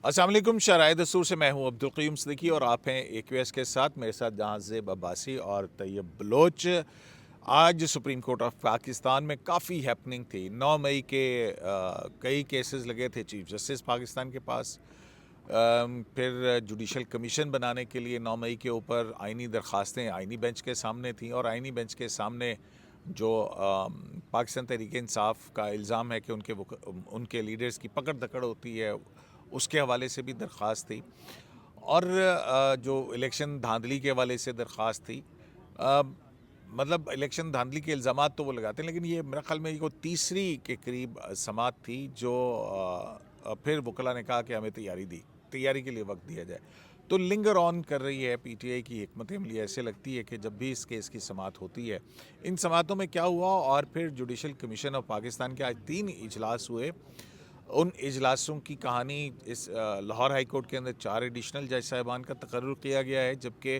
السلام علیکم، شرائع دستور سے میں ہوں عبدالقیوم صدیقی اور آپ ہیں AQS کے ساتھ، میرے ساتھ جہانزیب عباسی اور طیب بلوچ۔ آج سپریم کورٹ آف پاکستان میں کافی ہیپننگ تھی۔ 9 مئی کے کئی کیسز لگے تھے چیف جسٹس پاکستان کے پاس، پھر جوڈیشل کمیشن بنانے کے لیے 9 مئی کے اوپر آئینی درخواستیں آئینی بینچ کے سامنے تھیں، اور آئینی بینچ کے سامنے جو پاکستان تحریک انصاف کا الزام ہے کہ ان کے لیڈرز کی پکڑ دکڑ ہوتی ہے، اس کے حوالے سے بھی درخواست تھی، اور جو الیکشن دھاندلی کے حوالے سے درخواست تھی۔ مطلب الیکشن دھاندلی کے الزامات تو وہ لگاتے ہیں، لیکن یہ میرے خیال میں یہ تیسری کے قریب سماعت تھی جو پھر وکلا نے کہا کہ ہمیں تیاری کے لیے وقت دیا جائے، تو لنگر آن کر رہی ہے پی ٹی آئی کی حکمت عملی۔ ایسے لگتی ہے کہ جب بھی اس کیس کی سماعت ہوتی ہے، ان سماعتوں میں کیا ہوا، اور پھر جوڈیشل کمیشن آف پاکستان کے آج 3 اجلاس ہوئے۔ ان اجلاسوں کی کہانی اس لاہور ہائی کورٹ کے اندر 4 ایڈیشنل جج صاحبان کا تقرر کیا گیا ہے، جبکہ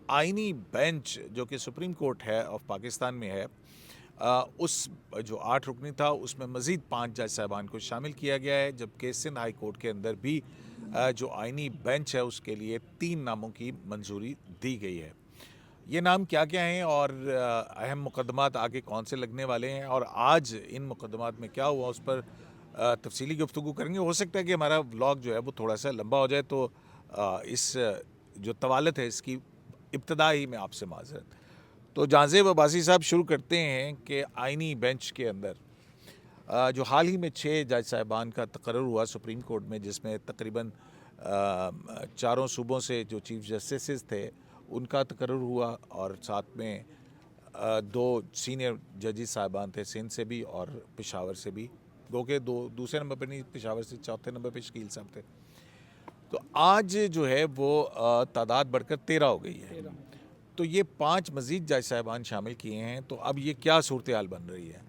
آئینی بینچ جو کہ سپریم کورٹ ہے آف پاکستان میں ہے، اس جو 8 رکنی تھا اس میں مزید 5 جج صاحبان کو شامل کیا گیا ہے، جبکہ سندھ ہائی کورٹ کے اندر بھی جو آئینی بینچ ہے اس کے لیے 3 ناموں کی منظوری دی گئی ہے۔ یہ نام کیا کیا ہیں اور اہم مقدمات آگے کون سے لگنے والے ہیں، اور آج ان مقدمات میں کیا ہوا، اس پر تفصیلی گفتگو کریں گے۔ ہو سکتا ہے کہ ہمارا ولاگ جو ہے وہ تھوڑا سا لمبا ہو جائے، تو اس جو طوالت ہے اس کی ابتدا ہی میں آپ سے معذرت۔ تو جہانزیب عباسی صاحب شروع کرتے ہیں کہ آئینی بینچ کے اندر جو حال ہی میں 6 جج صاحبان کا تقرر ہوا سپریم کورٹ میں، جس میں تقریباً 4 صوبوں سے جو چیف جسٹسز تھے ان کا تقرر ہوا، اور ساتھ میں 2 سینئر ججز صاحبان تھے سندھ سے بھی اور پشاور سے بھی، گو کہ دوسرے نمبر پہ نہیں، پشاور سے چوتھے نمبر پہ شکیل صاحب تھے۔ تو آج جو ہے وہ تعداد بڑھ کر 13 ہو گئی ہے، تو یہ 5 مزید جج صاحبان شامل کیے ہیں۔ تو اب یہ کیا صورتحال بن رہی ہے،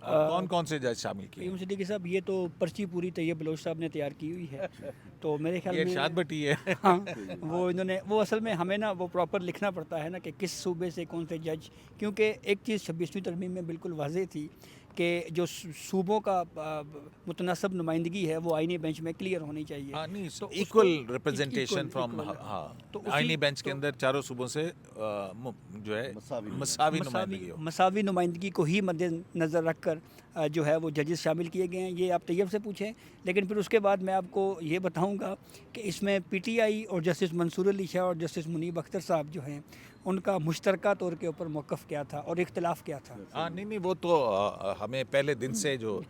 اور کون کون سے جج شامل کیے ہیں؟ صدیقی صاحب، یہ تو پرچی پوری طیب بلوچ صاحب نے تیار کی ہوئی ہے، تو میرے خیال یہ میں ارشاد بھٹی ہے۔ ہاں، وہ اصل میں ہمیں نا وہ پراپر لکھنا پڑتا ہے نا کہ کس صوبے سے کون سے جج، کیونکہ ایک چیز 26ویں ترمیم میں بالکل واضح تھی کہ جو صوبوں کا متناسب نمائندگی ہے وہ آئینی بینچ میں کلیئر ہونی چاہیے، تو ایکول ریپرزنٹیشن فرام تو آئینی بینچ کے اندر 4 صوبوں سے جو ہے مساوی نمائندگی ہو۔ مساوی نمائندگی کو ہی مد نظر رکھ کر جو ہے وہ ججز شامل کیے گئے ہیں۔ یہ آپ طیب سے پوچھیں، لیکن پھر اس کے بعد میں آپ کو یہ بتاؤں گا کہ اس میں پی ٹی آئی اور جسٹس منصور علی شاہ اور جسٹس منیب اختر صاحب جو ہیں ان کا مشترکہ طور کے اوپر موقف کیا تھا اور اختلاف کیا تھا۔ نہیں، وہ تو ہمیں پہلے دن سے جو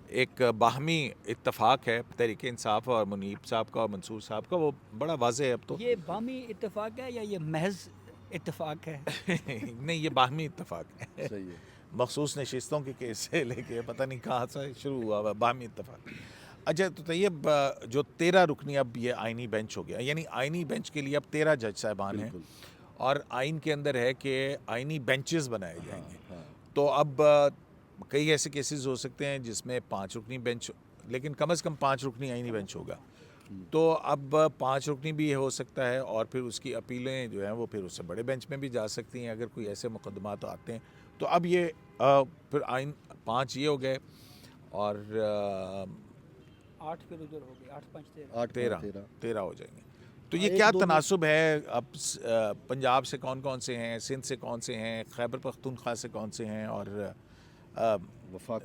ایک باہمی اتفاق ہے تحریک انصاف اور منیب صاحب کا اور منصور صاحب کا، وہ بڑا واضح ہے اب تو۔ یہ باہمی اتفاق ہے یا یہ محض اتفاق ہے؟ نہیں، یہ باہمی اتفاق ہے، مخصوص نشستوں کے کیس سے لے کے پتہ نہیں کہاں سے شروع ہوا ہوا باہمی اتفاق۔ اچھا، تو طیب جو 13 رکنی اب یہ آئینی بینچ ہو گیا، یعنی آئینی بینچ کے لیے اب 13 جج صاحبان ہیں، اور آئین کے اندر ہے کہ آئینی بینچز بنائے جائیں گے۔ تو اب کئی ایسے کیسز ہو سکتے ہیں جس میں 5 رکنی بینچ، لیکن کم از کم 5 رکنی آئینی بینچ ہوگا، تو اب 5 رکنی بھی ہو سکتا ہے، اور پھر اس کی اپیلیں جو ہیں وہ پھر اس سے بڑے بینچ میں بھی جا سکتی ہیں اگر کوئی ایسے مقدمات آتے ہیں۔ تو اب یہ پھر آئین 5 یہ ہو گئے، اور 8 پھر ادھر ہو گئے، 8 5 13 ہو جائیں گے۔ تو یہ کیا تناسب ہے؟ اب پنجاب سے کون کون سے ہیں، سندھ سے کون سے ہیں، خیبر پختونخوا سے کون سے ہیں، اور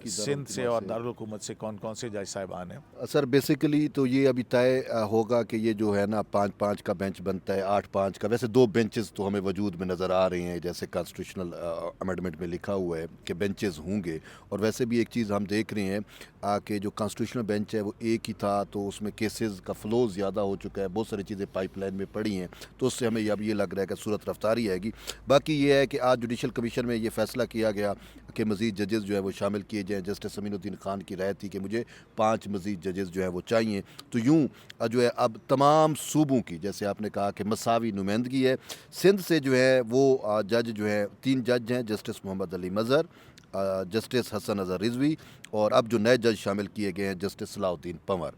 سندھ سے اور دارالحکومت سے کون کون سے جج صاحبان ہیں؟ سر بیسیکلی تو یہ ابھی طے ہوگا کہ یہ جو ہے نا 5 کا بینچ بنتا ہے، 8 کا۔ ویسے 2 بینچز تو ہمیں وجود میں نظر آ رہے ہیں، جیسے کانسٹیٹیوشنل امینڈمنٹ میں لکھا ہوا ہے کہ بینچز ہوں گے، اور ویسے بھی ایک چیز ہم دیکھ رہے ہیں کہ جو کانسٹیٹیوشنل بینچ ہے وہ ایک ہی تھا، تو اس میں کیسز کا فلو زیادہ ہو چکا ہے، بہت ساری چیزیں پائپ لائن میں پڑی ہیں، تو اس سے ہمیں اب یہ لگ رہا ہے کہ صورت رفتاری آئے گی۔ باقی یہ ہے کہ آج جوڈیشل کمیشن میں یہ فیصلہ کیا گیا کہ مزید ججز جو ہے وہ شامل کیے جائیں۔ جسٹس امین الدین خان کی رائے تھی کہ مجھے 5 مزید ججز جو ہے وہ چاہیے، تو یوں جو ہے اب تمام صوبوں کی، جیسے آپ نے کہا کہ مساوی نمائندگی ہے۔ سندھ سے جو ہے وہ جج جو ہے 3 جج ہیں، جسٹس محمد علی مظہر، جسٹس حسن اظہر رضوی، اور اب جو نئے جج شامل کیے گئے ہیں جسٹس صلاح الدین پنور،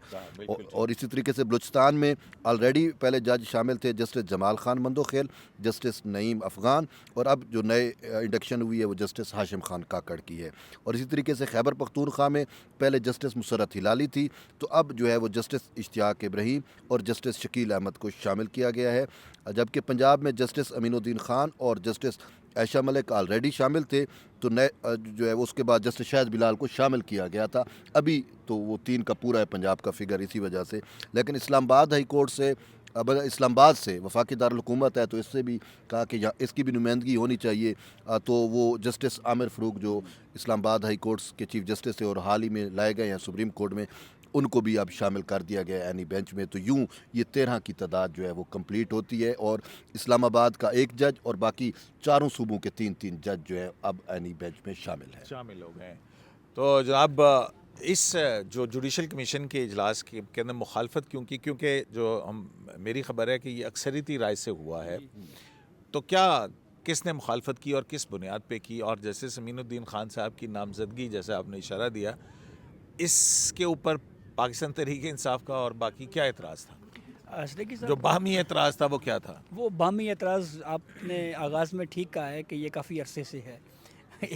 اور اسی طریقے سے بلوچستان میں آلریڈی پہلے جج شامل تھے جسٹس جمال خان مندوخیل، جسٹس نعیم افغان، اور اب جو نئے انڈکشن ہوئی ہے وہ جسٹس ہاشم خان کاکڑ کی ہے، اور اسی اسی طریقے سے خیبر پختونخوا میں پہلے جسٹس مسرت ہلالی تھی، تو اب جو ہے وہ جسٹس اشتیاق ابراہیم اور جسٹس شکیل احمد کو شامل کیا گیا ہے، جبکہ پنجاب میں جسٹس امین الدین خان اور جسٹس عائشہ ملک آلریڈی شامل تھے، تو جو ہے اس کے بعد جسٹس شاہد بلال کو شامل کیا گیا تھا۔ ابھی تو وہ 3 کا پورا ہے پنجاب کا فگر اسی وجہ سے، لیکن اسلام آباد ہائی کورٹ سے اسلام آباد سے وفاقی دارالحکومت ہے، تو اس سے بھی کہا کہ اس کی بھی نمائندگی ہونی چاہیے، تو وہ جسٹس عامر فروق جو اسلام آباد ہائی کورٹس کے چیف جسٹس تھے اور حال ہی میں لائے گئے ہیں سپریم کورٹ میں، ان کو بھی اب شامل کر دیا گیا ہے اینی بینچ میں، تو یوں یہ 13 کی تعداد جو ہے وہ کمپلیٹ ہوتی ہے، اور اسلام آباد کا 1 جج اور باقی 4 صوبوں کے 3 جج جو ہے اب اینی بینچ میں شامل ہو گئے ہیں۔ تو جناب اس جو جوڈیشل کمیشن کے اجلاس کے اندر مخالفت کیونکہ جو میری خبر ہے کہ یہ اکثریتی رائے سے ہوا ہے، تو کیا کس نے مخالفت کی اور کس بنیاد پہ کی، اور جسٹس امین الدین خان صاحب کی نامزدگی جیسا آپ نے اشارہ دیا، اس کے اوپر پاکستان تحریک انصاف کا اور باقی کیا اعتراض تھا؟ جو باہمی اعتراض تھا وہ کیا تھا؟ وہ باہمی اعتراض آپ نے آغاز میں ٹھیک کہا ہے کہ یہ کافی عرصے سے ہے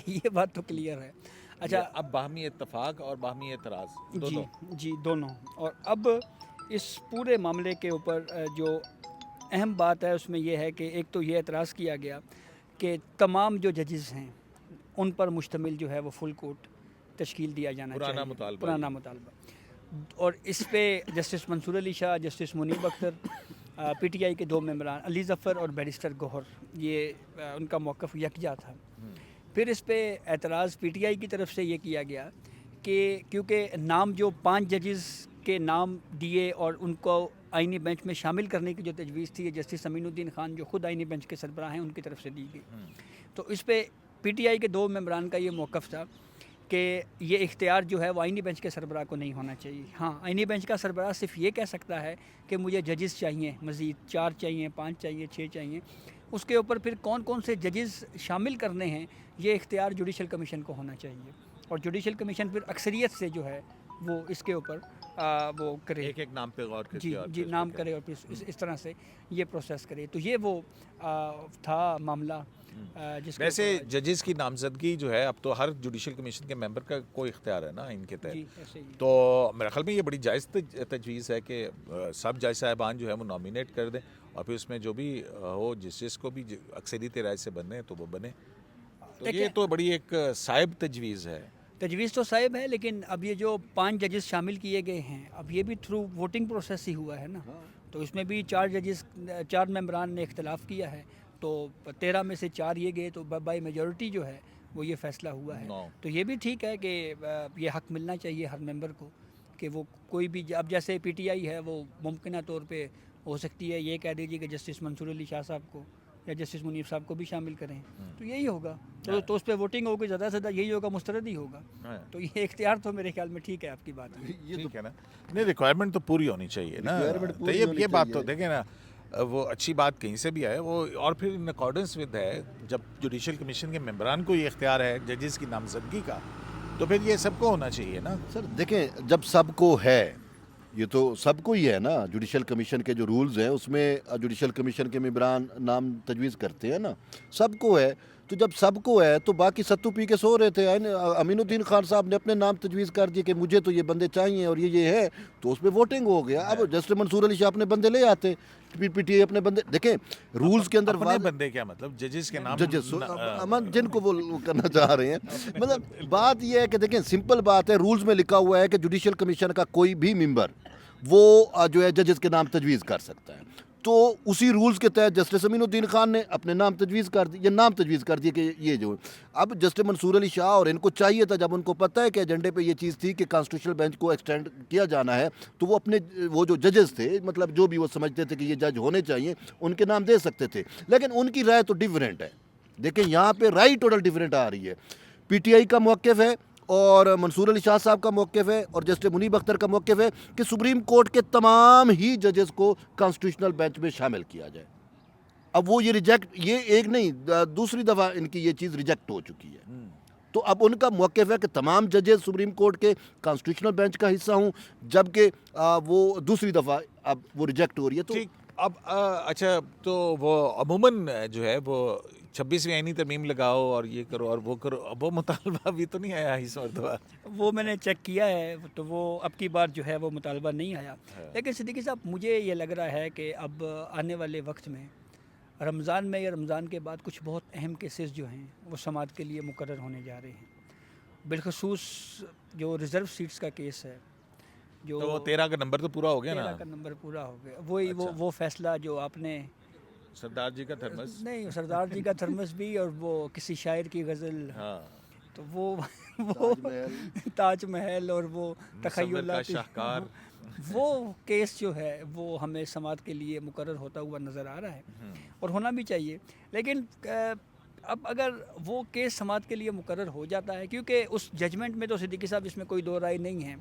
یہ بات تو کلیئر ہے۔ اچھا، اب باہمی اتفاق اور باہمی اعتراض جی دونوں، اور اب اس پورے معاملے کے اوپر جو اہم بات ہے اس میں یہ ہے کہ ایک تو یہ اعتراض کیا گیا کہ تمام جو ججز ہیں ان پر مشتمل جو ہے وہ فل کورٹ تشکیل دیا جانا چاہیے، پرانا مطالبہ، اور اس پہ justice Mansoor Ali Shah, justice Munib Akhtar, P T I کے 2 ممبران علی ظفر اور بیرسٹر گوہر، یہ ان کا موقف یکجا تھا۔ پھر اس پہ اعتراض پی ٹی آئی کی طرف سے یہ کیا گیا کہ کیونکہ نام جو 5 ججز کے نام دیے اور ان کو آئینی بینچ میں شامل کرنے کی جو تجویز تھی جسٹس امین الدین خان جو خود آئینی بینچ کے سربراہ ہیں ان کی طرف سے دی گئی، تو اس پہ پی ٹی آئی کے 2 ممبران کا یہ موقف تھا کہ یہ اختیار جو ہے وہ آئینی بینچ کے سربراہ کو نہیں ہونا چاہیے۔ ہاں، آئینی بینچ کا سربراہ صرف یہ کہہ سکتا ہے کہ مجھے ججز چاہیے، مزید 4 چاہیے، 5 چاہیے، 6 چاہیے، اس کے اوپر پھر کون سے ججز شامل کرنے ہیں یہ اختیار جوڈیشل کمیشن کو ہونا چاہیے، اور جوڈیشل کمیشن پھر اکثریت سے جو ہے وہ اس کے اوپر وہ کرے، ایک نام پہ غور کرے، جی نام کرے، اور پھر اس طرح سے یہ پروسیس کرے، تو یہ وہ تھا معاملہ۔ ویسے ججز کی نامزدگی جو ہے اب تو ہر جوڈیشل کمیشن کے ممبر کا کوئی اختیار ہے نا ان کے تحت، تو میرے خیال میں یہ بڑی جائز تجویز ہے کہ سب جج صاحبان جو ہے وہ نامینیٹ کر دیں، اور پھر اس میں جو بھی ہو جس کو بھی اکثریتی رائے سے بننے تو وہ بنے، تو یہ تو بڑی ایک صائب تجویز ہے۔ تجویز تو صاحب ہے، لیکن اب یہ جو 5 ججز شامل کیے گئے ہیں اب یہ بھی تھرو ووٹنگ پروسیس ہی ہوا ہے نا، تو اس میں بھی 4 ممبران نے اختلاف کیا ہے، تو 13 میں سے 4 یہ گئے، تو بائی میجورٹی جو ہے وہ یہ فیصلہ ہوا ہے، تو یہ بھی ٹھیک ہے کہ یہ حق ملنا چاہیے ہر ممبر کو کہ وہ کوئی بھی، اب جیسے پی ٹی آئی ہے وہ ممکنہ طور پہ ہو سکتی ہے یہ کہہ دیجیے کہ جسٹس منصور علی شاہ صاحب کو یا جسٹس منیب صاحب کو بھی شامل کریں، تو یہی ہوگا، تو اس پہ ووٹنگ ہوگی، زیادہ سے زیادہ یہی ہوگا، مسترد ہی ہوگا، تو یہ اختیار تو میرے خیال میں ٹھیک ہے آپ کی بات ہے، یہ تو کہنا نہیں، ریکوائرمنٹ تو پوری ہونی چاہیے نا، یہ بات تو دیکھیں نا، وہ اچھی بات کہیں سے بھی آئے وہ، اور پھر ان اکارڈنس ود ہے جب جوڈیشل کمیشن کے ممبران کو یہ اختیار ہے ججز کی نامزدگی کا، تو پھر یہ سب کو ہونا چاہیے نا۔ سر دیکھیں، جب سب کو ہے، یہ تو سب کو ہی ہے نا، جوڈیشل کمیشن کے جو رولز ہیں اس میں جوڈیشل کمیشن کے ممبران نام تجویز کرتے ہیں نا، سب کو ہے، تو جب سب کو ہے تو باقی ستو پی کے سو رہے تھے، امین الدین خان صاحب نے اپنے نام تجویز کر دیے کہ مجھے تو یہ بندے چاہیے اور یہ ہے، تو اس پہ ووٹنگ ہو گیا۔ اب جسٹس منصور علی شاہ اپنے بندے لے آتے، پی ٹی آئی اپنے بندے، دیکھیں رولز کے اندر اپنے بندے کیا مطلب ججز کے نام، ججز جن کو وہ کرنا چاہ رہے ہیں، مطلب بات یہ ہے کہ دیکھیں سمپل بات ہے، رولز میں لکھا ہوا ہے کہ جوڈیشل کمیشن کا کوئی بھی ممبر وہ جو ہے ججز کے نام تجویز کر سکتا ہے، تو اسی رولز کے تحت جسٹس امین الدین خان نے اپنے نام تجویز کر دی، یہ نام تجویز کر دی کہ یہ جو اب جسٹس منصور علی شاہ اور ان کو چاہیے تھا، جب ان کو پتہ ہے کہ ایجنڈے پہ یہ چیز تھی کہ کانسٹیٹیوشنل بینچ کو ایکسٹینڈ کیا جانا ہے، تو وہ اپنے وہ جو ججز تھے، مطلب جو بھی وہ سمجھتے تھے کہ یہ جج ہونے چاہیے، ان کے نام دے سکتے تھے، لیکن ان کی رائے تو ڈیفرنٹ ہے۔ دیکھیں یہاں پہ رائے ٹوٹل ڈیفرنٹ آ رہی ہے، پی ٹی آئی کا موقف ہے اور منصور علی شاہ صاحب کا موقف ہے اور جسٹس منیب اختر کا موقف ہے کہ سپریم کورٹ کے تمام ہی ججز کو کانسٹیٹیوشنل بینچ میں شامل کیا جائے۔ اب وہ یہ ریجیکٹ، یہ ایک نہیں دوسری دفعہ ان کی یہ چیز ریجیکٹ ہو چکی ہے، تو اب ان کا موقف ہے کہ تمام ججز سپریم کورٹ کے کانسٹیٹیوشنل بینچ کا حصہ ہوں، جبکہ وہ دوسری دفعہ اب وہ ریجیکٹ ہو رہی ہے۔ تو اب اچھا، تو وہ عموماً جو ہے وہ 26वीं आईनी तरमीम लगाओ और ये करो और वो करो, अब वो मुतालबा भी तो नहीं आया इस मरतबा। वो मैंने चेक किया है, तो वो अब की बार जो है वो मुतालबा नहीं आया। लेकिन सिद्दीकी साहब, मुझे ये लग रहा है कि अब आने वाले वक्त में रमज़ान में या रमज़ान के बाद कुछ बहुत अहम केसेस जो हैं वो समाअत के लिए मुकर्रर होने जा रहे हैं। बिलखसूस जो रिज़र्व सीट्स का केस है, जो तो वो 13 का नंबर तो पूरा हो गया 13 ना। का नंबर पूरा हो गया, वही अच्छा। वो फैसला जो आपने सरदार जी का थर्मस। नहीं, सरदार जी का थर्मस भी और वो किसी शायर की गज़ल, हाँ, तो वो ताजमहल और वो मुसव्विर का तखय्युलाती शाहकार। वो केस जो है वो हमें समाअत के लिए मुकर्रर होता हुआ नज़र आ रहा है और होना भी चाहिए। लेकिन अब अगर वो केस समाअत के लिए मुकर्रर हो जाता है, क्योंकि उस जजमेंट में तो सिद्दीकी साहब इसमें कोई दो राय नहीं है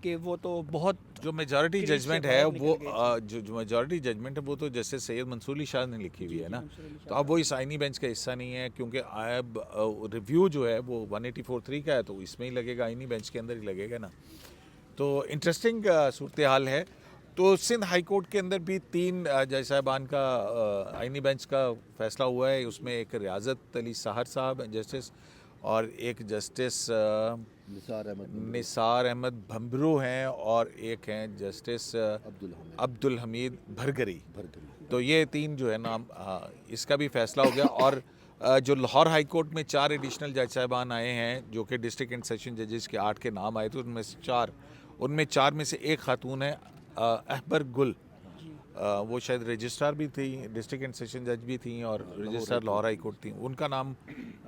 कि वो तो बहुत जो मेजॉरिटी क्रीज से जजमेंट बाहर है निकल वो गई जो मेजॉरिटी जजमेंट है वो तो जस्टिस सैयद मंसूर अली शाह ने लिखी हुई है ना। मंसूर अली तो अब वो इस आईनी बेंच का हिस्सा नहीं है, क्योंकि अब रिव्यू जो है वो 184(3) का है, तो इसमें ही लगेगा, आईनी बेंच के अंदर ही लगेगा ना। तो इंटरेस्टिंग सूरत हाल है। तो सिंध हाई कोर्ट के अंदर भी 3 जज साहबान का आईनी बेंच का फैसला हुआ है। उसमें एक रियाजत अली साहर साहब हैं जस्टिस, और एक जस्टिस निसार अहमद भंबरू हैं, और एक हैं जस्टिस अब्दुल हमीद भरगरी। तो ये 3 जो है नाम, इसका भी फैसला हो गया। और जो लाहौर हाई कोर्ट में 4 एडिशनल जज साहबान आए हैं जो कि डिस्ट्रिक्ट एंड सेशन जजेस के 8 के नाम आए थे, उनमें 4 में से एक खातून है अहबर गुल। वो शायद रजिस्ट्रार भी थी, डिस्ट्रिक्ट एंड सेशन जज भी थी, और रजिस्ट्रार लाहौर हाई कोर्ट थी, उनका नाम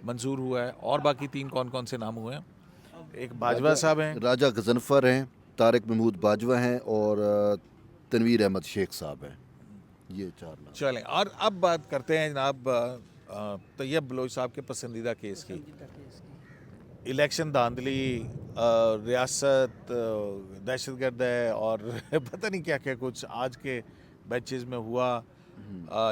मंजूर हुआ है। और बाकी 3 कौन कौन से नाम हुए हैं? एक बाजवा साहब हैं, राजा गजनफर हैं, तारिक महमूद बाजवा हैं और तनवीर अहमद शेख साहब हैं। ये 4 नाम। चलें। और अब बात करते हैं जनाब तैयब बलोच साहब के पसंदीदा केस की। इलेक्शन धांधली, रियासत, दहशतगर्द है और पता नहीं क्या क्या कुछ आज के बेंचेस में हुआ,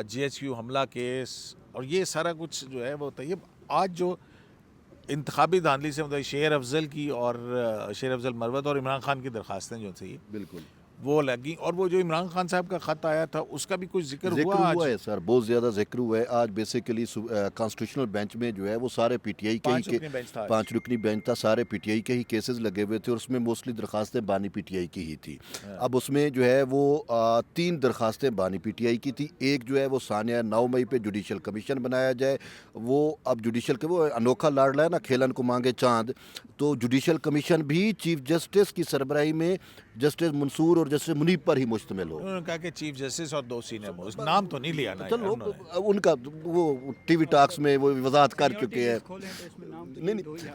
GHQ हमला केस, और ये सारा कुछ जो है वो तैयब आज जो इंतखाबी धांधली से मतलब शेर अफजल की और शेर अफजल मरवत और इमरान खान की दरखास्तें जो थी बिल्कुल वो लगी, और वो जो इमरान खान साहब का ख़त आया था उसका भी कुछ जिक्र हुआ आज। है सर, बहुत ज़्यादा जिक्र हुआ है आज। बेसिकली कॉन्स्टिट्यूशनल बेंच में जो है वो सारे PTI के ही 5 रुकनी बेंच था। 5 रुकनी बेंच था, सारे PTI के ही केसेस लगे हुए थे और उसमें मोस्टली दरखास्तें बानी PTI की ही थी। अब उसमें जो है वो 3 दरखास्तें बानी PTI की थी। एक जो है वो सानिया 9 मई पे जुडिशल कमीशन बनाया जाए, वो अब जुडिशल के वो अनोखा लाडला है ना, खेलन को मांगे चांद, तो जुडिशल कमीशन भी चीफ जस्टिस की सरबराही में जस्टिस मंसूर और जस्टिस मुनीब पर ही मुश्तमिल हो। उन्होंने कहा कि चीफ जस्टिस और 2 सीनियर मोस्ट, नाम तो नहीं लिया ना चलो यार उन्होंने। उनका वो टीवी टॉक्स में वो वजाहत कर चुके हैं।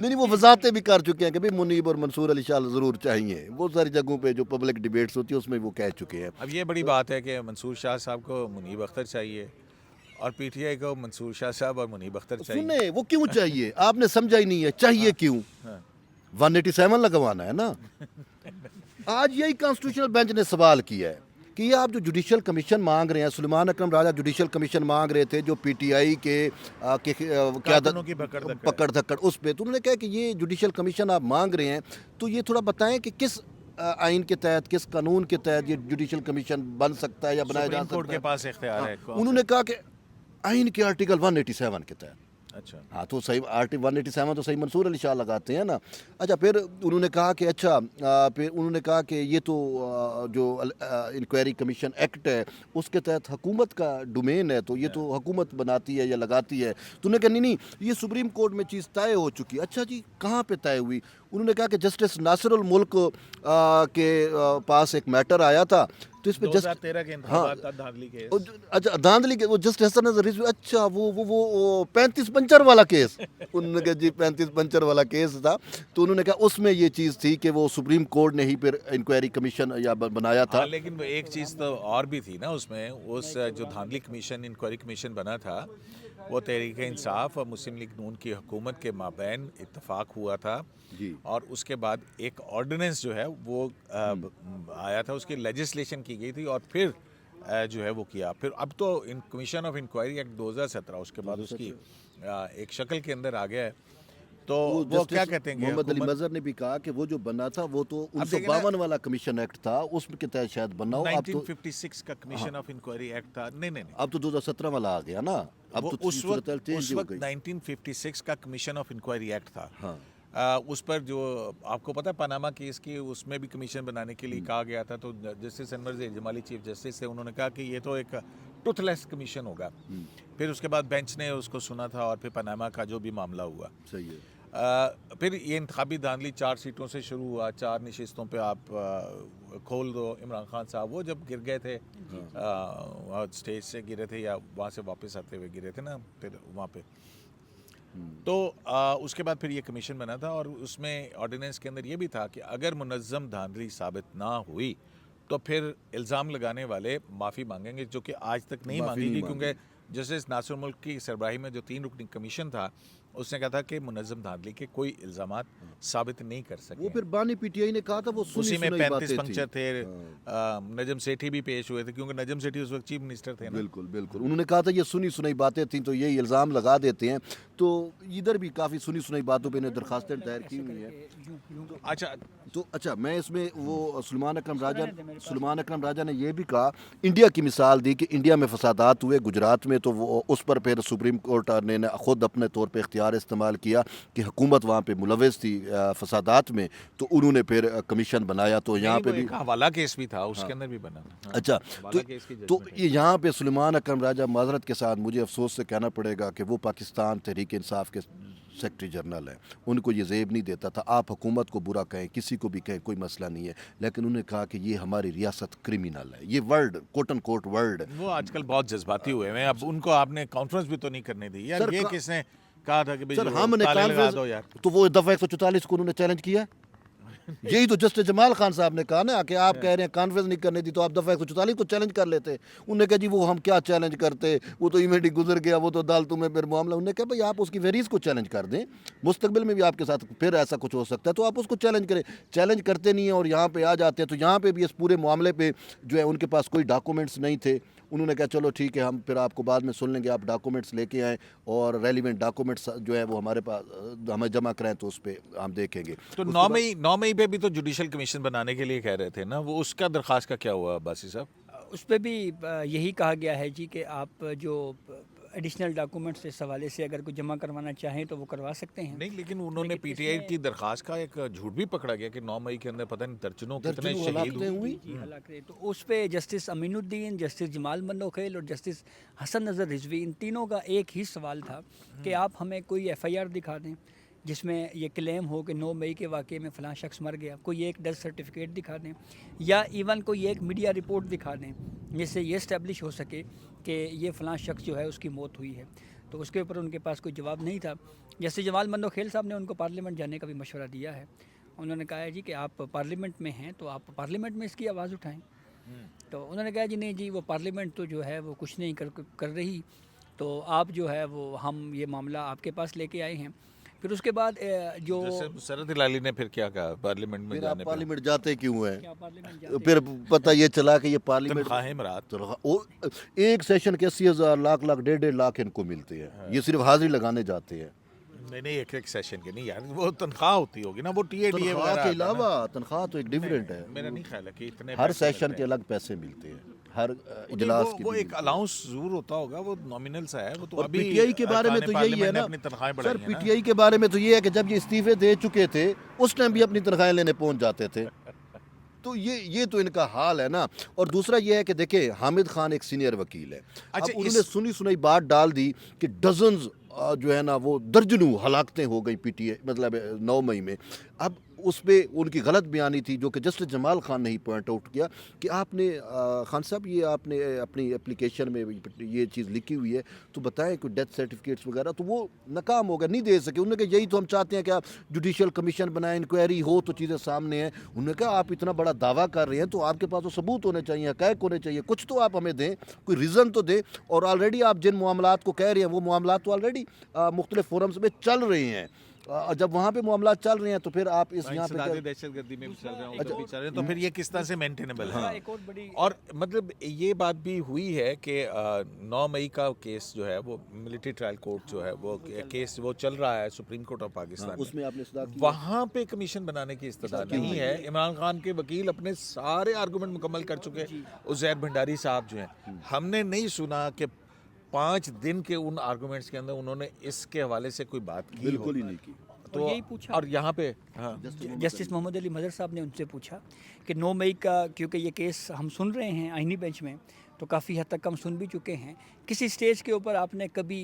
नहीं, वो वजाहतें भी कर चुके हैं कि भाई मुनीब और मंसूर अली शाह ज़रूर चाहिए। बहुत सारी जगहों पे जो पब्लिक डिबेट्स होती है उसमें वो कह चुके हैं। अब ये बड़ी बात है कि मंसूर शाह साहब को मुनीब अख्तर चाहिए और PTI को मंसूर शाह साहब और मुनीब अख्तर चाहिए। सुने, वो क्यों चाहिए आपने समझा ही नहीं है, चाहिए क्यों? 187 लगवाना है ना। आज यही कॉन्स्टिट्यूशनल बेंच ने सवाल किया है कि ये आप जो जुडिशल कमीशन मांग रहे हैं, सुलेमान अकरम राजा जुडिशल कमीशन मांग रहे थे जो PTI के कानूनों की पकड़ धक्कड़ उस पे, तो उन्होंने कहा कि ये जुडिशल कमीशन आप मांग रहे हैं तो ये थोड़ा बताएं कि किस आइन के तहत, किस कानून के तहत ये जुडिशल कमीशन बन सकता है या बनाया जा सुप्रीम कोर्ट सकता के है। पास इख्तियार है। उन्होंने कहा कि आइन के आर्टिकल 187 के तहत। अच्छा, हाँ, तो सही आर्टिकल 187 तो सही मंसूर अली शाह लगाते हैं ना। अच्छा, फिर उन्होंने कहा कि फिर उन्होंने कहा कि ये तो जो इंक्वायरी कमीशन एक्ट है उसके तहत हुकूमत का डोमेन है, तो ये तो हुकूमत बनाती है या लगाती है। तो उन्होंने कहा नहीं, ये सुप्रीम कोर्ट में चीज़ तय हो चुकी है। अच्छा जी, कहाँ पे तय हुई? उन्होंने कहा कि जस्टिस नासिरुल मुल्क के पास एक मैटर आया था, तो इस पे 2013 के इंतखाबात का धांधली केस। अच्छा, धांधली के वो जस्ट हसन रिजवी, अच्छा वो 35 पंचर वाला केस। उन्होंने कहा जी 35 पंचर वाला केस था, तो उन्होंने कहा उसमें ये चीज़ थी कि वो सुप्रीम कोर्ट ने ही फिर इंक्वायरी कमीशन या बनाया था। लेकिन वो एक चीज़ तो और भी थी ना उसमें, उस जो धांधली कमीशन, इंक्वायरी कमीशन बना था वो तहरीक इंसाफ और मुस्लिम लीग नून की हुकूमत के माबैन इत्तफाक हुआ था जी। और उसके बाद एक ऑर्डिनेंस जो है वो आया था, उसकी लेजिस्लेशन की गई थी और फिर जो है वो किया। फिर अब तो इन कमीशन ऑफ इंक्वायरी एक्ट 2017 उसके बाद उसकी एक शक्ल के अंदर आ गया है। तो वो क्या कहते हैं, मोहम्मद अली मजहर ने भी कहा कि वो जो बना था वो तो 1952 वाला कमीशन एक्ट था, उसके तहत शायद बना हो। 1956 का कमीशन ऑफ इंक्वायरी एक्ट था। नहीं, अब तो 2017 वाला आ गया ना। अब वो तो उस सूरत वक्त चेंज हो गई। 1956 का कमीशन ऑफ इंक्वायरी एक्ट था। हाँ उस पर जो आपको पता है पनामा केस की उसमें भी कमीशन बनाने के लिए कहा गया था, तो जस्टिस अनवर ज़ैद जमाली चीफ जस्टिस थे, उन्होंने कहा कि ये तो एक टूथलेस कमीशन होगा। फिर उसके बाद बेंच ने उसको सुना था और फिर पनामा का जो भी मामला हुआ, सही है। फिर ये इंतखाबी धांधली 4 सीटों से शुरू हुआ, 4 नशिस्तों पे आप खोल दो। इमरान खान साहब वो जब गिर गए थे स्टेज से गिरे थे या वहाँ से वापस आते हुए गिरे थे ना, फिर वहाँ पे तो उसके बाद फिर ये कमीशन बना था और उसमें ऑर्डिनेंस के अंदर ये भी था कि अगर मुनज़्ज़म धांधली साबित ना हुई तो फिर इल्ज़ाम लगाने वाले माफ़ी मांगेंगे, जो कि आज तक नहीं माफ़ी नहीं मांगी गई, क्योंकि जस्टिस नासिर मुल्क की सरबराही में जो 3 रुकनी कमीशन था उसने कहा था कि मुनज़्ज़म धांधली के कोई इल्ज़ामात साबित नहीं कर सके। वो फिर बानी पीटीआई ने कहा था वो सुनी उसी में सुनाई 35 बातें पंक्चर थी। थे। नजम सेठी भी पेश हुए थे, क्योंकि नजम सेठी उस वक्त चीफ मिनिस्टर थे ना। बिल्कुल बिल्कुल, उन्होंने कहा था ये सुनी सुनाई बातें थी, तो ये इल्ज़ाम लगा देते हैं। तो इधर भी काफ़ी सुनी सुनाई बातों पे इन्हें दरखास्तें दायर की हुई हैं। अच्छा, तो अच्छा, मैं इसमें वो सुलेमान अकरम राजा ने ये भी कहा, इंडिया की मिसाल दी कि इंडिया में फसादात हुए गुजरात में, तो वो उस पर फिर सुप्रीम कोर्ट ने ख़ुद अपने तौर पे इख्तियार इस्तेमाल किया कि हुकूमत वहाँ पे मुलविस थी फसादात में, तो उन्होंने फिर कमीशन बनाया। तो यहाँ पे भी एक हवाला केस भी था, उसके अंदर भी बना था। अच्छा, हवाला केस की तो judgment ये यहाँ पे सुलेमान अकरम राजा, माजरत के साथ मुझे अफसोस से कहना पड़ेगा कि वो पाकिस्तान तहरीक इंसाफ के सेक्रेटरी जनरल हैं, उनको ये ज़ेब नहीं देता था। आप हुकूमत को बुरा कहें, किसी को भी कहें, कोई मसला नहीं है, लेकिन उन्होंने कहा कि ये हमारी रियासत क्रिमिनल है। ये word quote and quote word, वो आजकल बहुत जज्बाती हुए हैं। अब उनको आपने कॉन्फ्रेंस भी तो नहीं करने दी यार। सर, ये किसने कहा था कि भाई सर जो हमने ताले लगा दो यार। तो वो दफ़ा 144 को उन्होंने चैलेंज किया। यही तो जस्टिस जमाल खान साहब ने कहा ना कि आप कह रहे हैं कॉन्फ्रेंस नहीं करने दी, तो आप दफ़ा 144 को चैलेंज कर लेते। उन्होंने कहा जी वो हम क्या चैलेंज करते, वो तो इवेंट ही गुजर गया, वो तो अदालतों में फिर मामला। उन्होंने कहा भाई आप उसकी वेरीज को चैलेंज कर दें, मुस्तकबिल में भी आपके साथ फिर ऐसा कुछ हो सकता है, तो आप उसको चैलेंज करें। चैलेंज करते नहीं हैं और यहाँ पे आ जाते हैं। तो यहाँ पे भी इस पूरे मामले पे जो है उनके पास कोई डॉक्यूमेंट्स नहीं थे। उन्होंने कहा चलो ठीक है, हम फिर आपको बाद में सुन लेंगे, आप डॉक्यूमेंट्स लेके आएँ और रेलिवेंट डॉक्यूमेंट्स जो है वो हमारे पास हमें जमा कराएं, तो उस पर हम देखेंगे। तो 9 मई पे भी तो जुडिशल कमीशन बनाने के लिए कह रहे थे ना, वो उसका दरख्वास्त का क्या हुआ अब्बासी साहब? उस पर भी यही कहा गया है जी कि आप जो एडिशनल डॉक्यूमेंट्स इस हवाले से अगर कोई जमा करवाना चाहें तो वो करवा सकते हैं। नहीं, लेकिन उन्होंने पीटीआई की दरख्वास्त का एक झूठ भी पकड़ा गया कि 9 मई के अंदर पता नहीं दर्जनों कितने शहीद हलाकतें हुए। हुई। जी हलाकतें, तो उस पे जस्टिस अमीनुद्दीन, जस्टिस जमाल मनोखेल और जस्टिस हसन नज़र रिजवी, इन तीनों का एक ही सवाल था कि आप हमें कोई एफआईआर दिखा दें जिसमें ये क्लेम हो कि 9 मई के वाक़े में फ़लाँ शख्स मर गया, कोई एक डेथ सर्टिफिकेट दिखा दें या इवन कोई एक मीडिया रिपोर्ट दिखा दें जिससे ये इस्टेब्लिश हो सके कि ये फ़लाँ शख्स जो है उसकी मौत हुई है। तो उसके ऊपर उनके पास कोई जवाब नहीं था। जैसे जमाल मनोखेल साहब ने उनको पार्लियामेंट जाने का भी मशवरा दिया है। उन्होंने कहा है जी कि आप पार्लियामेंट में हैं तो आप पार्लियामेंट में इसकी आवाज़ उठाएं। तो उन्होंने कहा जी नहीं जी, वो पार्लियामेंट तो जो है वो कुछ नहीं कर रही, तो आप जो है वो हम ये मामला आपके पास लेके आए हैं। फिर उसके बाद जो जैसे सरद हिलाली ने फिर क्या कहा पार्लियामेंट में फिर आप जाने पे? पार्लियामेंट जाते क्यों हैं? क्या पार्लियामेंट जाते फिर पता ये चला कि ये पार्लियामेंट तनख्वाहें मरात। एक सेशन के 80,000 लाख 1.5 लाख इनको मिलते हैं। ये सिर्फ हाजिरी लगाने जाते हैं। नहीं, एक सेशन के नहीं यार, वो तनख्वाह होती होगी ना, वो टीएडीए तनख्वाह वगैरह के आता है ना। अलावा तनख्वाह तो एक डिफरेंट है। मेरा नहीं ख्याल है कि इतने हर पैसे सेशन लगते के हैं। अलग पैसे मिलते हैं, हर नहीं, इजलास की वो भी एक मिलते हैं। अलाउंस जरूर होता होगा, वो नॉमिनल सा है। वो तो और अभी पीटीआई के बारे में तो यही है पार्लियामेंट ने ना अपनी तनख्वाहें सर, बढ़ाई हैं ना। पीटीआई के बारे में तो ये है कि जब ये इस्तीफे दे चुके थे उस टाइम भी अपनी तनख्वाहें लेने पहुंच जाते थे। तो ये तो इनका हाल है ना। और दूसरा ये है कि देखिए हामिद खान एक सीनियर वकील है। अब अच्छा, उन्होंने सुनी सुनाई बात डाल दी कि डजन्स जो है ना वो दर्जनों हलाकतें हो गई पीटीआई मतलब 9 मई में। अब उस पर उनकी गलत बयानी थी जो कि जस्टिस जमाल खान ने ही पॉइंट आउट किया कि आपने खान साहब ये आपने अपनी एप्लीकेशन में ये चीज़ लिखी हुई है, तो बताएं कोई डेथ सर्टिफिकेट्स वगैरह। तो वो नाकाम हो गया, नहीं दे सके। उन्होंने कहा यही तो हम चाहते हैं कि आप जुडिशल कमीशन बनाएं, इंक्वायरी हो तो चीज़ें सामने हैं। उन्होंने कहा आप इतना बड़ा दावा कर रहे हैं तो आपके पास तो सबूत होने चाहिए, हक़ाइक़ होने चाहिए, कुछ तो आप हमें दें, कोई रीज़न तो दें। और ऑलरेडी आप जिन मामलात को कह रहे हैं वो मामलात तो ऑलरेडी मुख्तलिफ फोरम्स में चल रहे हैं। जब वहाँ पे मामला चल रहे हैं तो फिर आप इस यहाँ पे दहशतगर्दी में भी चल रहे हैं, उधर भी चल रहे हैं, तो फिर ये किस तरह से मेंटेनेबल है? एक और बड़ी और मतलब ये बात भी हुई है कि 9 मई का केस जो है वो मिलिट्री ट्रायल कोर्ट जो है वो केस वो चल रहा है सुप्रीम कोर्ट ऑफ पाकिस्तान में। उसमें आपने सदा की वहाँ पे कमीशन बनाने की इस्तदा नहीं है। इमरान खान के वकील अपने सारे आर्गूमेंट मुकम्मल कर चुके। उज़ैर भंडारी साहब जो हैं, हमने नहीं सुना कि 5 दिन के उन आर्गूमेंट्स के अंदर उन्होंने इसके हवाले से कोई बात की बिल्कुल ही नहीं की। तो यही पूछा। और यहाँ पे हाँ जस्टिस मोहम्मद अली मदर साहब ने उनसे पूछा कि 9 मई का, क्योंकि ये केस हम सुन रहे हैं आईनी बेंच में, तो काफ़ी हद तक हम सुन भी चुके हैं, किसी स्टेज के ऊपर आपने कभी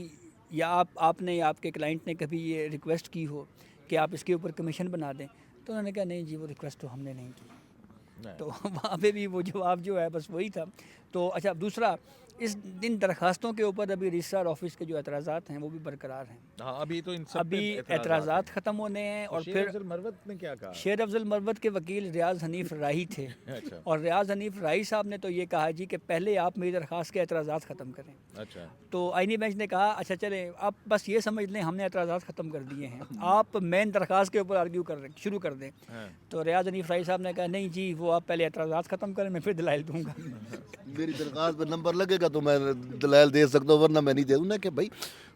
या आपने या आपके क्लाइंट ने कभी ये रिक्वेस्ट की हो कि आप इसके ऊपर कमीशन बना दें? तो उन्होंने कहा नहीं जी, वो रिक्वेस्ट तो हमने नहीं की। तो वहाँ पे भी वो जवाब जो है बस वही था। तो अच्छा, दूसरा, इस इन दरखास्तों के ऊपर अभी रजिस्ट्रार ऑफिस के जो एतराज़ात हैं वो भी बरकरार हैं। हाँ अभी तो इन सब अभी एतराज़ात ख़त्म होने हैं। और फिर मरवत ने क्या कहा? शेर अफजल मरवत के वकील रियाज़ हनीफ राही थे। अच्छा और रियाज़ हनीफ राही साहब ने तो ये कहा जी कि पहले आप मेरी दरख्वास्त के एतराज़ात ख़त्म करें। अच्छा तो आईनी बेंच ने कहा अच्छा चलें, आप बस ये समझ लें हमने एतराज़ात ख़त्म कर दिए हैं, आप मेन दरख्वास्त के ऊपर आर्ग्यू शुरू कर दें। हाँ। तो रियाज़ हनीफ राही साहब ने कहा नहीं जी, वो आप पहले एतराज़ात ख़त्म करें, मैं फिर दलाइल दूँगा। मेरी दरख्वास्त पर नंबर लगेगा तो मैं दलाल दे सकता हूँ, वरना मैं नहीं दे दूँ ना। कि भाई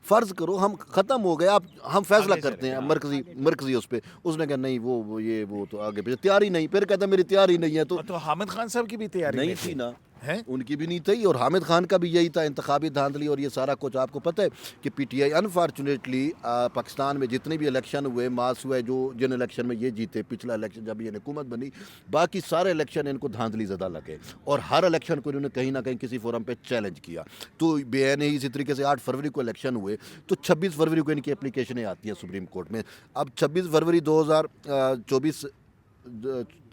फ़र्ज़ करो हम ख़त्म हो गए, आप हम फैसला आगे करते हैं चलें, मरकज़ी उस पर। उसने कहा नहीं वो तो आगे पीछे तैयारी नहीं, फिर कहता मेरी तैयारी नहीं है। तो हामिद खान साहब की भी तैयारी नहीं थी ना, है। उनकी भी नहीं थी। और हामिद खान का भी यही था, इंतखाबी धांधली और ये सारा कुछ। आपको पता है कि पीटीआई अनफॉर्चुनेटली पाकिस्तान में जितने भी इलेक्शन हुए, मास हुए, जो जिन इलेक्शन में ये जीते, पिछला इलेक्शन जब ये हुकूमत बनी, बाकी सारे इलेक्शन इनको धांधली ज़्यादा लगे। और हर इलेक्शन को इन्होंने कहीं ना कहीं किसी फोरम पे चैलेंज किया। तो बेन ही इसी तरीके से 8 फरवरी को इलेक्शन हुए, तो 26 फरवरी को इनकी एप्लीकेशनें आती हैं सुप्रीम कोर्ट में। अब 26 फरवरी 2024,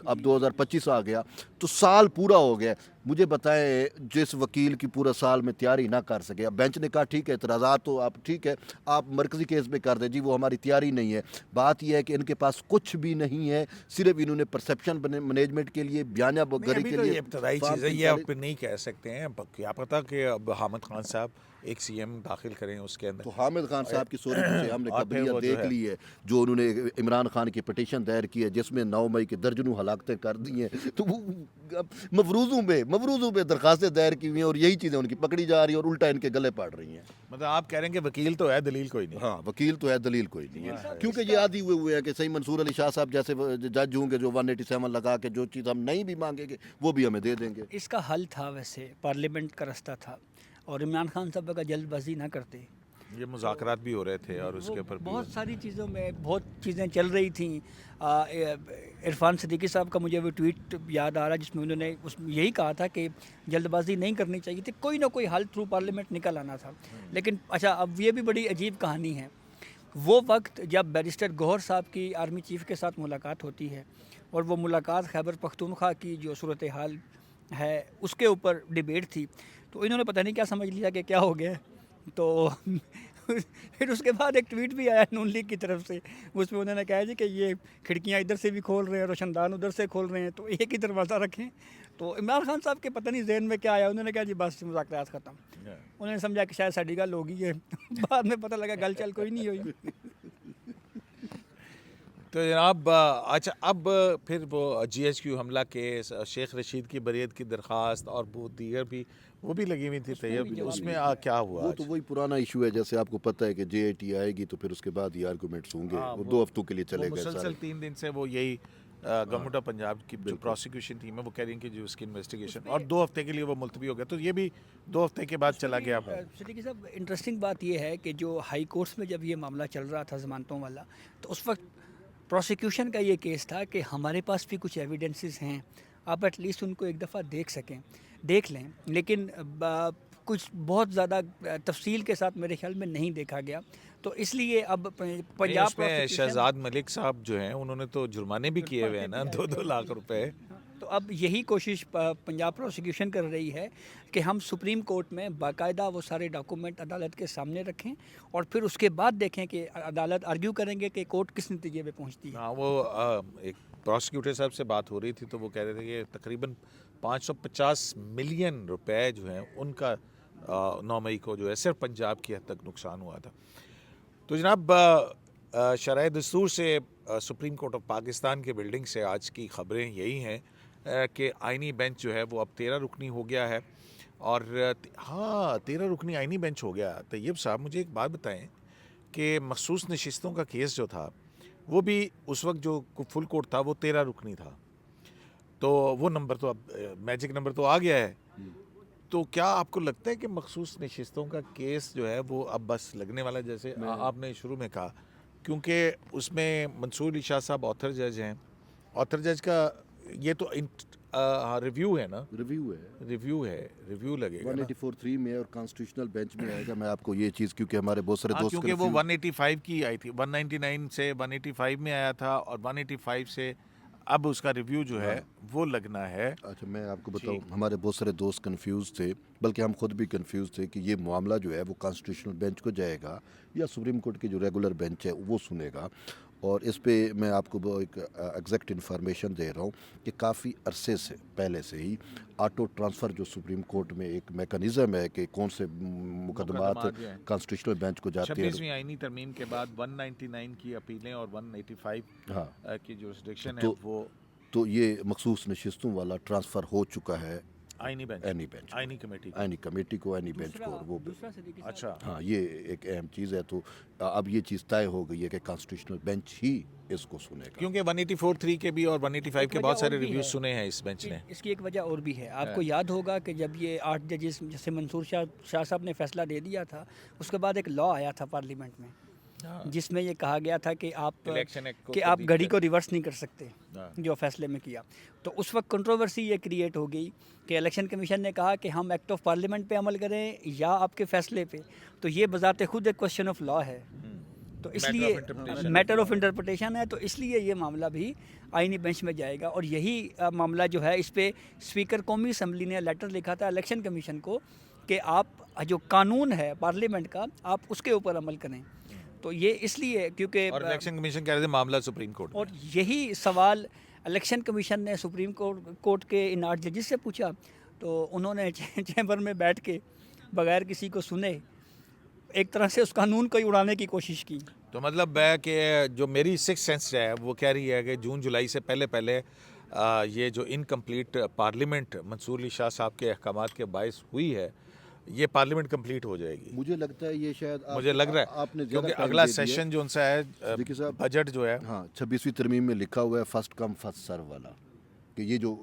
अब 2025 आ गया, तो साल पूरा हो गया। मुझे बताएं, जिस वकील की पूरा साल में तैयारी ना कर सके, अब बेंच ने कहा ठीक है एतराज़ात तो आप ठीक है आप मरकज़ी केस में कर दें जी, वो हमारी तैयारी नहीं है। बात यह है कि इनके पास कुछ भी नहीं है, सिर्फ इन्होंने परसेप्शन मैनेजमेंट के लिए, बयानिया गरी के लिए इब्तदाई चीज़ है, ये आप नहीं कह सकते हैं। क्या पता कि अब हामिद खान साहब एक सीएम दाखिल करें उसके अंदर। तो हामिद खान साहब की सॉरी से हमने और फिर कबलियत वो जो देख है- ली है, जो उन्होंने इमरान खान की पटिशन दायर की है, जिसमें 9 मई के दर्जनों हलाकतें कर दी हैं। तो वो मफरूज़ों पे दरखास्तें दायर की हुई हैं, और यही चीज़ें उनकी पकड़ी जा रही हैं और उल्टा इनके गले पड़ रही हैं। मतलब आप कह रहे हैं कि वकील तो है, दलील कोई नहीं। हाँ, वकील तो है, दलील कोई नहीं है। क्योंकि ये आदि हुए हैं कि सही मंसूर अली शाह साहब जैसे जज होंगे जो 187 लगा के जो चीज़ हम नहीं भी मांगेंगे वो भी हमें दे देंगे। इसका हल था, वैसे पार्लियामेंट का रास्ता था, और इमरान खान साहब का जल्दबाजी ना करते। ये मुज़ाकरात भी हो रहे थे और उसके ऊपर भी बहुत सारी चीज़ों में बहुत चीज़ें चल रही थी। इरफान सिद्दीकी साहब का मुझे वो ट्वीट याद आ रहा है जिसमें उन्होंने यही कहा था कि जल्दबाजी नहीं करनी चाहिए थी, कोई ना कोई हल थ्रू पार्लियामेंट निकल आना था। लेकिन अच्छा, अब ये भी बड़ी अजीब कहानी है। वो वक्त जब बैरिस्टर गौहर साहब की आर्मी चीफ़ के साथ मुलाकात होती है, और वो मुलाकात खैबर पख्तूनख्वा की जो सूरत हाल है उसके ऊपर डिबेट थी, तो इन्होंने पता नहीं क्या समझ लिया कि क्या हो गया। तो फिर उसके बाद एक ट्वीट भी आया नून लीग की तरफ से, उसमें उन्होंने कहा जी कि ये खिड़कियां इधर से भी खोल रहे हैं, रोशनदान उधर से खोल रहे हैं, तो एक ही दरवाज़ा रखें। तो इमरान खान साहब के पता नहीं जहन में क्या आया, उन्होंने कहा जी बस मुज़ाकरात ख़त्म। उन्होंने समझा कि शायद साड़ी गल होगी है। बाद में पता लगा गल चल कोई नहीं हुई। तो जनाब अच्छा, अब फिर वो GHQ हमला केस, शेख रशीद की बरीयत की दरख्वास्त और वो दीगर भी वो भी लगी हुई थी तैयब, उसमें क्या हुआ? वो तो वही पुराना इशू है। जैसे आपको पता है कि JIT आएगी तो फिर उसके बाद ये आर्गूमेंट्स होंगे, वो 2 हफ्तों के लिए चलेगा मुसलसल सारे। 3 दिन से वो यही गवर्नमेंट ऑफ पंजाब की जो प्रोसिक्यूशन टीम है वो कह रही है कि जो उसकी इन्वेस्टिगेशन, और 2 हफ्ते के लिए वो मुलतवी हो गया, तो ये भी 2 हफ्ते के बाद चला गया। सिद्दीकी साहब, इंटरेस्टिंग बात ये है कि जो हाई कोर्ट्स में जब ये मामला चल रहा था ज़मानतों वाला, तो उस वक्त प्रोसिक्यूशन का ये केस था कि हमारे पास भी कुछ एविडेंसेस हैं, आप एटलीस्ट उनको एक दफ़ा देख लें। लेकिन कुछ बहुत ज़्यादा तफसील के साथ मेरे ख्याल में नहीं देखा गया, तो इसलिए अब पंजाब में शहजाद मलिक साहब जो हैं उन्होंने तो जुर्माने भी किए हुए हैं ना, 2-2 लाख रुपए। तो अब यही कोशिश पंजाब प्रोसिक्यूशन कर रही है कि हम सुप्रीम कोर्ट में बाकायदा वो सारे डॉक्यूमेंट अदालत के सामने रखें, और फिर उसके बाद देखें कि अदालत आर्ग्यू करेंगे कि कोर्ट किस नतीजे पे पहुंचती है। हाँ, वो एक प्रोसिक्यूटर साहब से बात हो रही थी तो वो कह रहे थे कि तकरीबन 550 मिलियन रुपए जो हैं उनका 9 मई को जो है सिर्फ पंजाब की हद तक नुकसान हुआ था। तो जनाब, शरह दस्तूर से सुप्रीम कोर्ट ऑफ पाकिस्तान के बिल्डिंग से आज की ख़बरें यही हैं कि आइनी बेंच जो है वो अब 13 रुकनी हो गया है। और हाँ, 13 रुकनी आइनी बेंच हो गया। तैयब साहब, मुझे एक बात बताएं कि मखसूस नशिस्तों का केस जो था वो भी उस वक्त जो फुल कोर्ट था वो 13 रुकनी था, तो वो नंबर तो अब मैजिक नंबर तो आ गया है। تو کیا آپ کو لگتا ہے کہ مخصوص نشستوں کا کیس جو ہے وہ اب بس لگنے والا، جیسے آپ نے شروع میں کہا، کیونکہ اس میں منصور علی شاہ صاحب آتھر جج ہیں، آتھر جج کا یہ تو ریویو ہے نا، ریویو لگے گا نا 184(3) میں اور کانسٹیٹیوشنل بینچ میں آئے گا. میں آپ کو یہ چیز کیونکہ ہمارے بہت سارے دوست کیونکہ وہ 185 کی آئی تھی، 199 سے 185 میں آیا تھا، اور 185 سے اب اس کا ریویو جو ہے وہ لگنا ہے. اچھا میں آپ کو بتاؤں، ہمارے بہت سارے دوست کنفیوز تھے، بلکہ ہم خود بھی کنفیوز تھے کہ یہ معاملہ جو ہے وہ کانسٹیٹیوشنل بینچ کو جائے گا یا سپریم کورٹ کی جو ریگولر بینچ ہے وہ سنے گا. اور اس پہ میں آپ کو ایک ایگزیکٹ انفارمیشن دے رہا ہوں کہ کافی عرصے سے پہلے سے ہی آٹو ٹرانسفر جو سپریم کورٹ میں ایک میکانزم ہے کہ کون سے مقدمات کانسٹیٹیوشنل بینچ کو جاتے ہیں. 26ویں آئینی ترمیم کے بعد 199 کی اپیلیں اور 185 کی جو ریسٹرکشن ہے وہ، تو یہ مخصوص نشستوں والا ٹرانسفر ہو چکا ہے آئینی بینچ، آئینی کمیٹی کو آئینی بینچ کو. وہ اچھا ہاں یہ ایک اہم چیز ہے. تو اب یہ چیز طے ہو گئی ہے کہ کانسٹیٹیوشنل بینچ ہی اس کو سنے گا، کیونکہ 184(3) کے بھی اور 185 کے بہت سارے ریویوز سنے ہیں اس بینچ نے. اس کی ایک وجہ اور بھی ہے. آپ کو یاد ہوگا کہ جب یہ 8 ججز جیسے منصور شاہ صاحب نے فیصلہ دے دیا تھا، اس کے بعد ایک لا آیا تھا پارلیمنٹ میں جس میں یہ کہا گیا تھا کہ آپ گھڑی کو ریورس نہیں کر سکتے جو فیصلے میں کیا. تو اس وقت کنٹروورسی یہ کریٹ ہو گئی کہ الیکشن کمیشن نے کہا کہ ہم ایکٹ آف پارلیمنٹ پہ عمل کریں یا آپ کے فیصلے پہ. تو یہ بذات خود ایک کوشچن آف لا ہے، تو اس لیے میٹر آف انٹرپریٹیشن ہے. تو اس لیے یہ معاملہ بھی آئینی بینچ میں جائے گا. اور یہی معاملہ جو ہے اس پہ اسپیکر قومی اسمبلی نے لیٹر لکھا تھا الیکشن کمیشن کو کہ آپ جو قانون ہے پارلیمنٹ کا آپ اس کے اوپر عمل کریں. تو یہ اس لیے کیونکہ اور الیکشن کمیشن کہہ رہے تھے معاملہ سپریم کورٹ، اور یہی سوال الیکشن کمیشن نے سپریم کورٹ کے ان 8 ججز سے پوچھا. تو انہوں نے چیمبر میں بیٹھ کے بغیر کسی کو سنے ایک طرح سے اس قانون کو ہی اڑانے کی کوشش کی. تو مطلب ہے کہ جو میری سکس سینس ہے وہ کہہ رہی ہے کہ جون جولائی سے پہلے یہ جو انکمپلیٹ پارلیمنٹ منصور علی شاہ صاحب کے احکامات کے باعث ہوئی ہے، یہ پارلیمنٹ کمپلیٹ ہو جائے گی. مجھے لگتا ہے یہ شاید مجھے لگ رہا ہے آپ نے کیونکہ اگلا سیشن جو ان سے ہے بجٹ جو ہے، ہاں 26ویں ترمیم میں لکھا ہوا ہے فرسٹ کم فرسٹ سرو والا، کہ یہ جو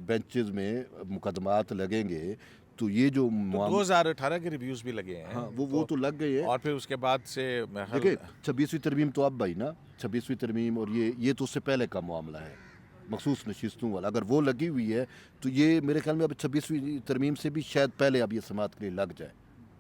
بینچز میں مقدمات لگیں گے تو یہ جو 2018 کے ریویوز بھی لگے ہیں. ہاں وہ تو لگ گئے ہیں. اور پھر اس کے بعد سے دیکھیں 26ویں ترمیم تو اب بھائی نا 26ویں ترمیم، اور یہ تو اس سے پہلے کا معاملہ ہے مخصوص نشستوں والا. اگر وہ لگی ہوئی ہے تو یہ میرے خیال میں اب 26ویں ترمیم سے بھی شاید پہلے اب یہ سماعت کے لیے لگ جائے.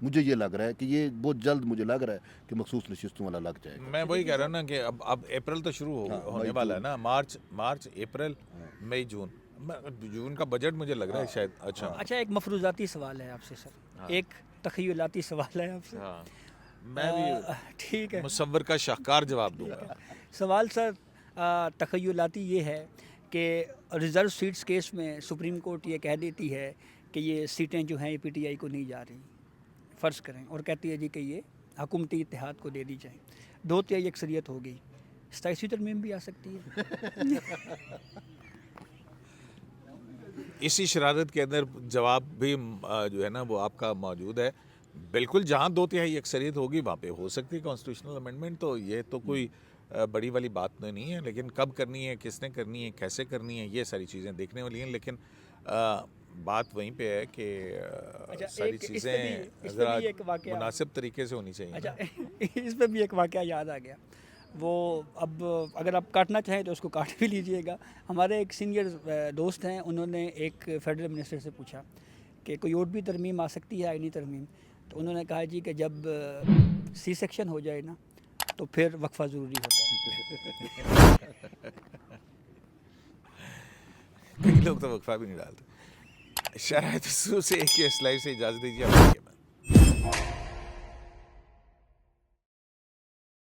مجھے یہ لگ رہا ہے کہ یہ بہت جلد مجھے لگ رہا ہے کہ مخصوص نشستوں والا لگ جائے گا. میں وہی کہہ رہا ہوں نا کہ اب اپریل تو شروع ہونے والا ہے نا، مارچ اپریل مئی جون کا بجٹ مجھے لگ رہا ہے شاید. اچھا ایک مفروضاتی سوال ہے آپ سے سر، ایک تخیلاتی سوال ہے آپ سے. میں بھی ٹھیک ہے مصور کا شاہکار جواب دوں گا. سوال سر تخیلاتی یہ ہے کہ ریزرو سیٹس کیس میں سپریم کورٹ یہ کہہ دیتی ہے کہ یہ سیٹیں جو ہیں یہ پی ٹی آئی کو نہیں جا رہی، فرض کریں، اور کہتی ہے جی کہ یہ حکومتی اتحاد کو دے دی جائیں، 2/3 اکثریت ہو گئی، 27ویں ترمیم بھی آ سکتی ہے. اسی شرارت کے اندر جواب بھی جو ہے نا وہ آپ کا موجود ہے. بالکل جہاں 2/3 اکثریت ہوگی وہاں پہ ہو سکتی ہے کانسٹیٹیوشنل امینڈمنٹ. تو یہ تو کوئی بڑی والی بات نہیں ہے، لیکن کب کرنی ہے، کس نے کرنی ہے، کیسے کرنی ہے، یہ ساری چیزیں دیکھنے والی ہیں. لیکن بات وہیں پہ ہے کہ ساری چیزیں ذرا مناسب طریقے سے ہونی چاہیے. اچھا اس پہ بھی ایک واقعہ یاد آ گیا، وہ اب اگر آپ کاٹنا چاہیں تو اس کو کاٹ بھی لیجئے گا. ہمارے ایک سینئر دوست ہیں، انہوں نے ایک فیڈرل منسٹر سے پوچھا کہ کوئی اور بھی ترمیم آ سکتی ہے آئینی ترمیم. تو انہوں نے کہا جی کہ جب سی سیکشن ہو جائے نا تو پھر وقفہ ضروری ہوتا ہے. کئی لوگ تو وقفہ بھی نہیں ڈالتے. شرائط سے ایک سلائڈ سے اجازت دیجیے.